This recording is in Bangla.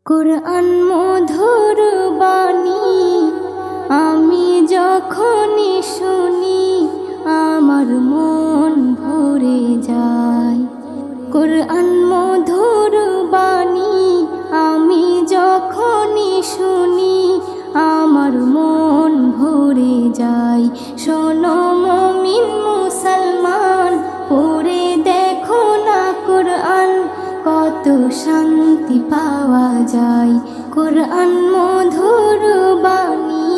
কুরআন মধুর বাণী আমি যখনই শুনি আমার মন ভরে যায়। কুরআন মধুর বাণী আমি যখনই শুনি আমার মন ভরে যায়। শোনো মুমিন মুসলমান, পড়ে দেখো না কুরআন, কত শান্তি পাওয়া যায়। কুরআন মধুর বাণী